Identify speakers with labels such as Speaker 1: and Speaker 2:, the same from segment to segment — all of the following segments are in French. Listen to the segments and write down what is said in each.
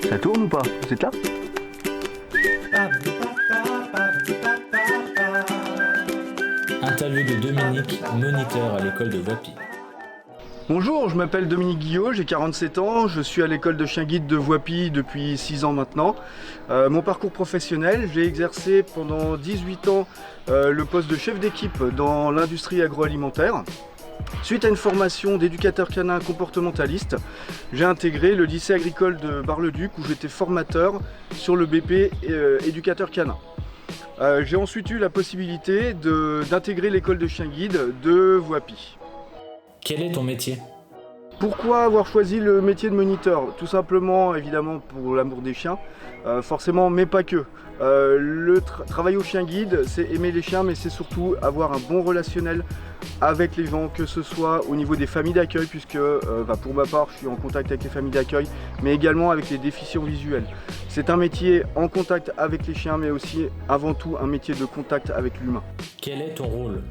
Speaker 1: Ça tourne ou pas? Vous êtes là?
Speaker 2: Interview de Dominique, moniteur à l'école de Voipy.
Speaker 1: Bonjour, je m'appelle Dominique Guillot, j'ai 47 ans, je suis à l'école de chien guide de Voipy depuis 6 ans maintenant. Mon parcours professionnel, j'ai exercé pendant 18 ans le poste de chef d'équipe dans l'industrie agroalimentaire. Suite à une formation d'éducateur canin comportementaliste, j'ai intégré le lycée agricole de Bar-le-Duc où j'étais formateur sur le BP éducateur canin. J'ai ensuite eu la possibilité d'intégrer l'école de chien guide de Voipy.
Speaker 2: Quel est ton métier?
Speaker 1: Pourquoi avoir choisi le métier de moniteur? Tout simplement, évidemment, pour l'amour des chiens, forcément, mais pas que. Travailler au chien guide, c'est aimer les chiens, mais c'est surtout avoir un bon relationnel avec les gens, que ce soit au niveau des familles d'accueil, puisque pour ma part, je suis en contact avec les familles d'accueil, mais également avec les déficients visuels. C'est un métier en contact avec les chiens, mais aussi, avant tout, un métier de contact avec l'humain.
Speaker 2: Quel est ton rôle?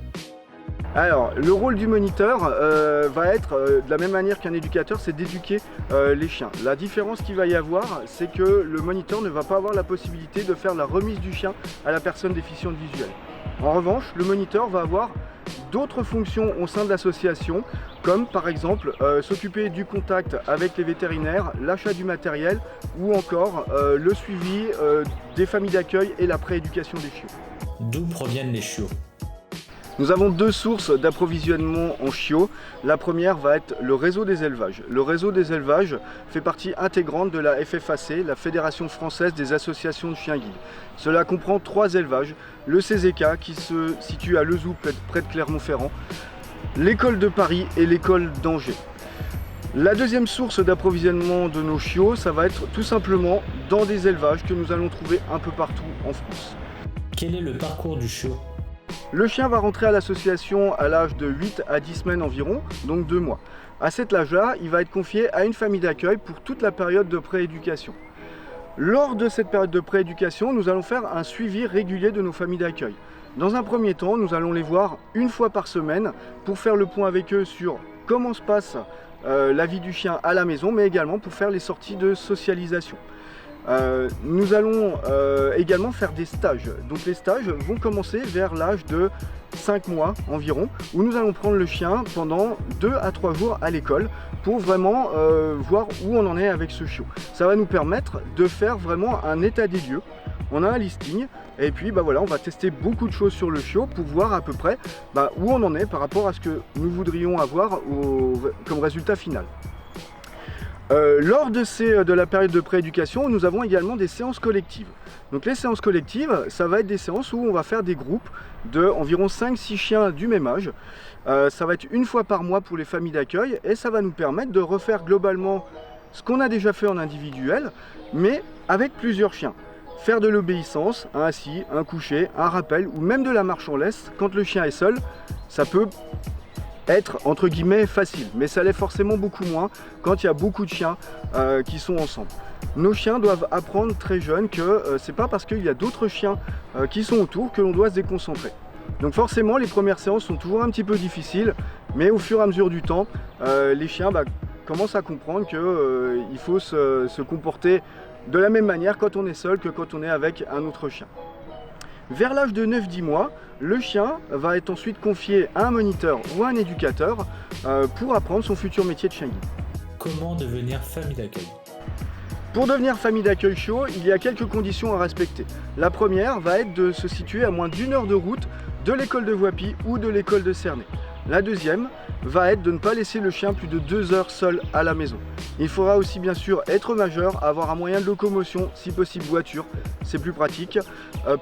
Speaker 1: Alors, le rôle du moniteur va être, de la même manière qu'un éducateur, c'est d'éduquer les chiens. La différence qu'il va y avoir, c'est que le moniteur ne va pas avoir la possibilité de faire la remise du chien à la personne déficiente visuelle. En revanche, le moniteur va avoir d'autres fonctions au sein de l'association, comme par exemple s'occuper du contact avec les vétérinaires, l'achat du matériel ou encore le suivi des familles d'accueil et la prééducation des chiots.
Speaker 2: D'où proviennent les chiots?
Speaker 1: Nous avons deux sources d'approvisionnement en chiots. La première va être le réseau des élevages. Le réseau des élevages fait partie intégrante de la FFAC, la Fédération Française des Associations de Chiens Guides. Cela comprend 3 élevages, le CZK qui se situe à Lezoux près de Clermont-Ferrand, l'école de Paris et l'école d'Angers. La deuxième source d'approvisionnement de nos chiots, ça va être tout simplement dans des élevages que nous allons trouver un peu partout en France.
Speaker 2: Quel est le parcours du chiot?
Speaker 1: Le chien va rentrer à l'association à l'âge de 8 à 10 semaines environ, donc 2 mois. À cet âge-là, il va être confié à une famille d'accueil pour toute la période de prééducation. Lors de cette période de prééducation, nous allons faire un suivi régulier de nos familles d'accueil. Dans un premier temps, nous allons les voir une fois par semaine pour faire le point avec eux sur comment se passe la vie du chien à la maison, mais également pour faire les sorties de socialisation. Nous allons également faire des stages. Donc les stages vont commencer vers l'âge de 5 mois environ, où nous allons prendre le chien pendant 2 à 3 jours à l'école pour vraiment voir où on en est avec ce chiot. Ça va nous permettre de faire vraiment un état des lieux. On a un listing et puis voilà, on va tester beaucoup de choses sur le chiot pour voir à peu près où on en est par rapport à ce que nous voudrions avoir comme résultat final. Lors de la période de prééducation, nous avons également des séances collectives. Donc les séances collectives, ça va être des séances où on va faire des groupes de environ 5-6 chiens du même âge. Ça va être une fois par mois pour les familles d'accueil et ça va nous permettre de refaire globalement ce qu'on a déjà fait en individuel, mais avec plusieurs chiens. Faire de l'obéissance, un assis, un couché, un rappel ou même de la marche en laisse quand le chien est seul, ça peut être entre guillemets facile, mais ça l'est forcément beaucoup moins quand il y a beaucoup de chiens qui sont ensemble. Nos chiens doivent apprendre très jeunes que c'est pas parce qu'il y a d'autres chiens qui sont autour que l'on doit se déconcentrer. Donc forcément les premières séances sont toujours un petit peu difficiles, mais au fur et à mesure du temps, les chiens commencent à comprendre qu'il faut se comporter de la même manière quand on est seul que quand on est avec un autre chien. Vers l'âge de 9-10 mois, le chien va être ensuite confié à un moniteur ou à un éducateur pour apprendre son futur métier de chien guide.
Speaker 2: Comment devenir famille d'accueil?
Speaker 1: Pour devenir famille d'accueil chiot, il y a quelques conditions à respecter. La première va être de se situer à moins d'1 heure de route de l'école de Voipy ou de l'école de Cernay. La deuxième va être de ne pas laisser le chien plus de 2 heures seul à la maison. Il faudra aussi bien sûr être majeur, avoir un moyen de locomotion, si possible voiture, c'est plus pratique,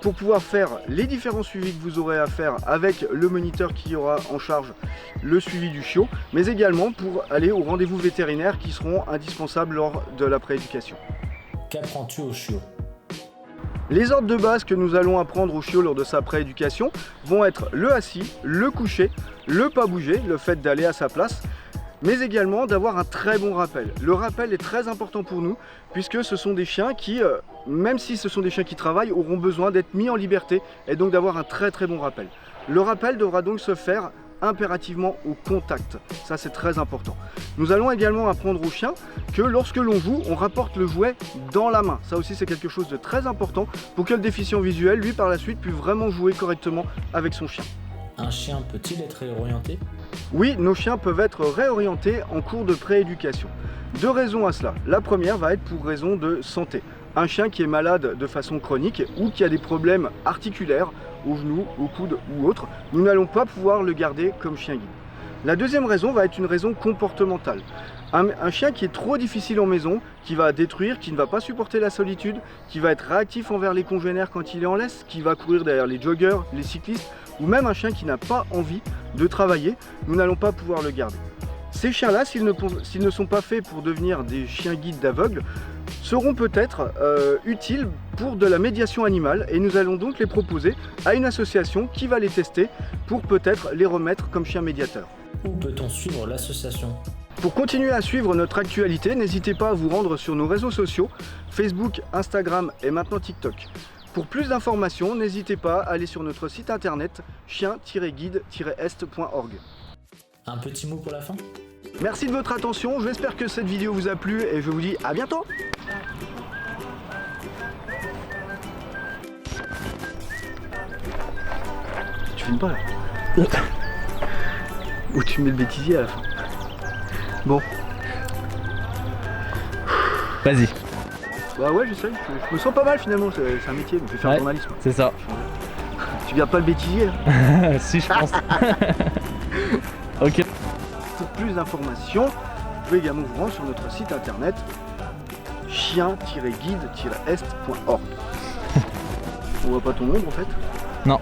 Speaker 1: pour pouvoir faire les différents suivis que vous aurez à faire avec le moniteur qui aura en charge le suivi du chiot, mais également pour aller aux rendez-vous vétérinaires qui seront indispensables lors de la prééducation.
Speaker 2: Qu'apprends-tu au chiot?
Speaker 1: Les ordres de base que nous allons apprendre au chiot lors de sa prééducation vont être le assis, le coucher, le pas bouger, le fait d'aller à sa place, mais également d'avoir un très bon rappel. Le rappel est très important pour nous puisque ce sont des chiens qui, même si ce sont des chiens qui travaillent, auront besoin d'être mis en liberté et donc d'avoir un très bon rappel. Le rappel devra donc se faire impérativement au contact. Ça, c'est très important. Nous allons également apprendre au chien que lorsque l'on joue, on rapporte le jouet dans la main. Ça aussi, c'est quelque chose de très important pour que le déficient visuel, lui, par la suite, puisse vraiment jouer correctement avec son chien.
Speaker 2: Un chien peut-il être réorienté?
Speaker 1: Oui, nos chiens peuvent être réorientés en cours de prééducation. Deux raisons à cela. La première va être pour raison de santé. Un chien qui est malade de façon chronique ou qui a des problèmes articulaires, au genou, au coude ou autre, nous n'allons pas pouvoir le garder comme chien guide. La deuxième raison va être une raison comportementale. Un chien qui est trop difficile en maison, qui va détruire, qui ne va pas supporter la solitude, qui va être réactif envers les congénères quand il est en laisse, qui va courir derrière les joggeurs, les cyclistes, ou même un chien qui n'a pas envie de travailler, nous n'allons pas pouvoir le garder. Ces chiens-là, s'ils ne sont pas faits pour devenir des chiens guides d'aveugles, seront peut-être utiles pour de la médiation animale et nous allons donc les proposer à une association qui va les tester pour peut-être les remettre comme chiens médiateurs.
Speaker 2: Où peut-on suivre l'association?
Speaker 1: Pour continuer à suivre notre actualité, n'hésitez pas à vous rendre sur nos réseaux sociaux, Facebook, Instagram et maintenant TikTok. Pour plus d'informations, n'hésitez pas à aller sur notre site internet chien-guide-est.org.
Speaker 2: Un petit mot pour la fin?
Speaker 1: Merci de votre attention, j'espère que cette vidéo vous a plu et je vous dis à bientôt. Tu filmes pas là? Ou tu mets le bêtisier à la fin? Bon.
Speaker 3: Vas-y.
Speaker 1: Bah ouais, j'essaie, je me sens pas mal finalement, c'est un métier, donc je vais faire
Speaker 3: Ouais,
Speaker 1: journalisme.
Speaker 3: c'est ça.
Speaker 1: Tu gardes pas le bêtisier là?
Speaker 3: Si, je pense. Ok.
Speaker 1: Pour plus d'informations, vous pouvez également vous rendre sur notre site internet chien-guide-est.org. On voit pas ton ombre en fait?
Speaker 3: Non.